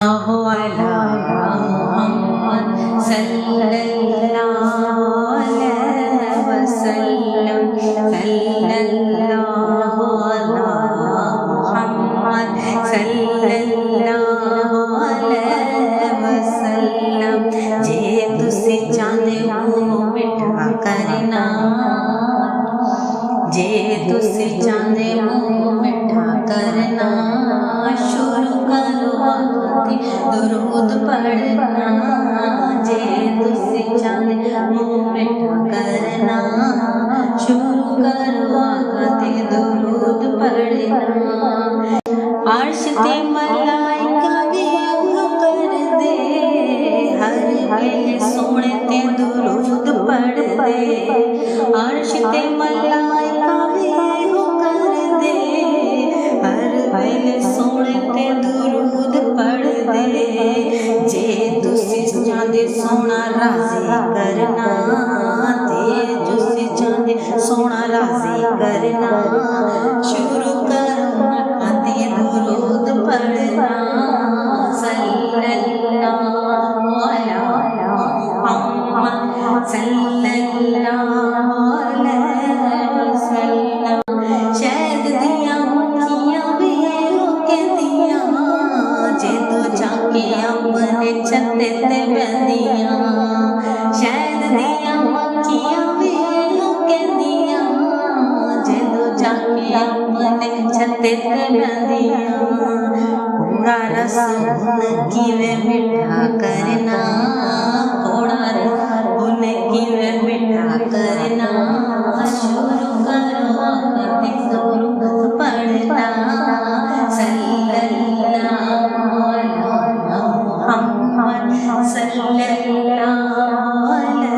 على محمد صلى الله عليه وسلم صلى الله على محمد صلى الله عليه وسلم جے تسی چاہندے ہو مٹھا کرنا جے تسی چاہندے ہو مٹھا کرنا شروع کرو درود پڑھنا جے تسی چاہندے ہو مٹھا کرنا شروع کرو درود پڑھنا عرش تے ملائکہ بھی کر دے ہر ویلے سونے تے درود پڑھ دے عرش تے ملائکہ بھی کر دے ہر ویلے سونے تے درود پڑھ دے جے تسی چاہندے سونا راضی کرنا تے تسی چاہندے سونا راضی کرنا شروع کرو درود پڑھنا صلی اللہ علیہ محمد صلی اللہ علیہ وسلم شہد دیاں مکھیاں بھی کہندیاں جے تو جاکے اپنے چھتے تے بہندیاں شہد دیاں مکھیاں بھی کہندیاں جے تو جاکے اپنے چھتے تے بہندیاں کوڑا رس کیویں میٹھا کرنا کوڑا رس کیویں میٹھا کرنا شروع کرو درود پڑھنا صلی اللہ علیہ محمد صلی اللہ علیہ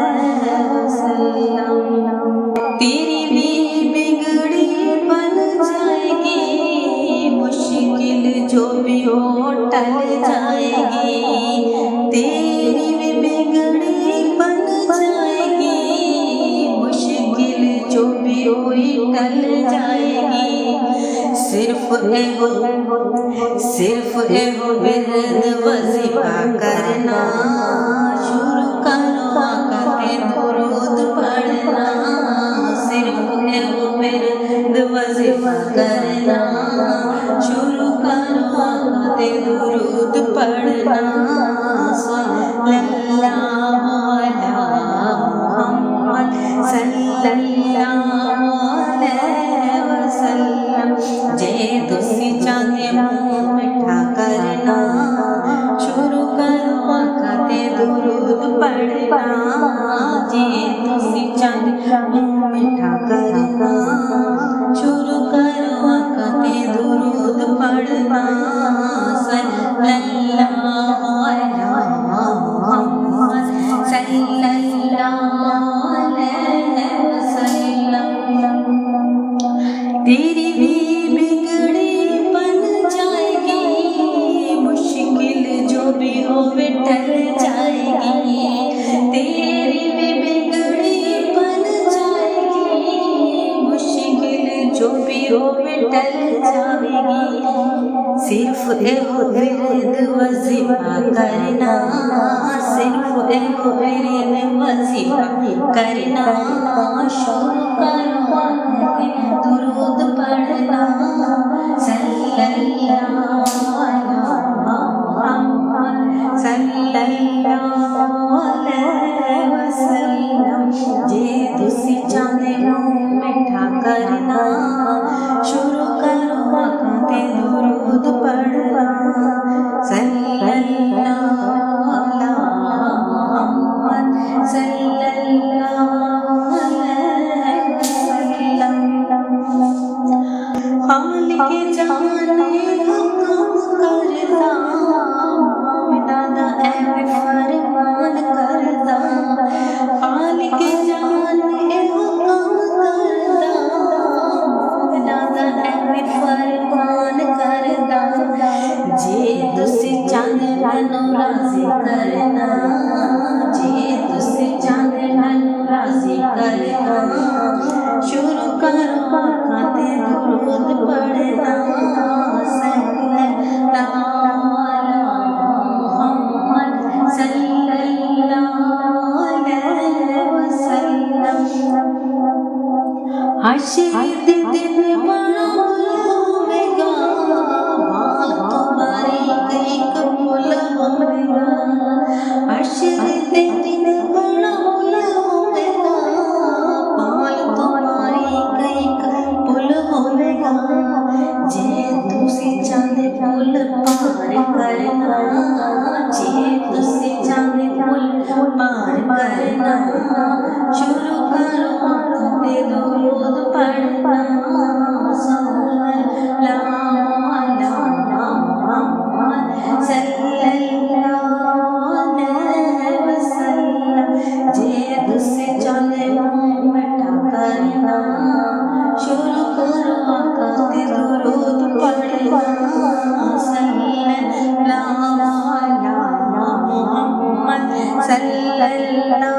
وسلم تیری بھی بگڑی بن جائے گی مشکل جو بھی ہو ٹل جائے گی تیری بھی بگڑی بن جائے گی مشکل جو بھی ہوئی ٹل جائے گی صرف ایہو ورد وظیفہ کرنا شروع کرو آقا تے درود پڑھنا صرف ایہو ورد وظیفہ کرنا شروع کرو آقا تے درود پڑھنا صلی اللہ علیہ محمد صلی اللہ علیہ وسلم جے تسی چاہندے ہو مٹھا کرنا شروع کرو آقا تے درود پڑھنا جے تسی چاہندے ہو مٹھا کرنا شروع کرو آقا تے درود پڑھنا صلی اللہ علیہ محمد صلی اللہ علیہ وسلم تیری بھی بگڑی بن جائے گی مشکل جو بھی ہو ٹل جائے گی تیری بھی بگڑی بن جائے گی مشکل جو بھی ہو ٹل جائے گی صرف ایہو ورد وظیفہ کرنا صرف ایہو ورد وظیفہ کرنا شروع کرو درود پڑھنا صلی اللہ علیہ محمد صلی اللہ علیہ وسلم جے تسی چاہندے ہو مٹھا کرنا شروع کرو آقا تے درود پڑھنا صلی اللہ علیہ محمد صلی اللہ علیہ وسلم خالق جان حکم کردا مومناں اے فرمان کردا خالق جان حکم کردا مومناں اے فرمان کردا جے تسی چاہندے مینوں راضی کرنا جے تسی چاہندے مینوں راضی کرنا شروع کرو آقا تے درود پڑھنا صلی اللہ حشر دے دن بڑا ہوگا بال تمہاری کئی کپل ہوگا حشر دے دن بڑا ہوگا بال تمہاری کئی کپل ہوگا جے تسی چاندے پل پار کرنا جے تسی چاندے پل پار کرنا شروع کرو تے درود پڑھنا صلی اللہ علیہ محمد صلی اللہ علیہ وسلم جے تسی چاندے منہ میٹھا کرنا شروع کرو آقا تے درود پڑھنا صلی اللہ علیہ محمد صلی اللہ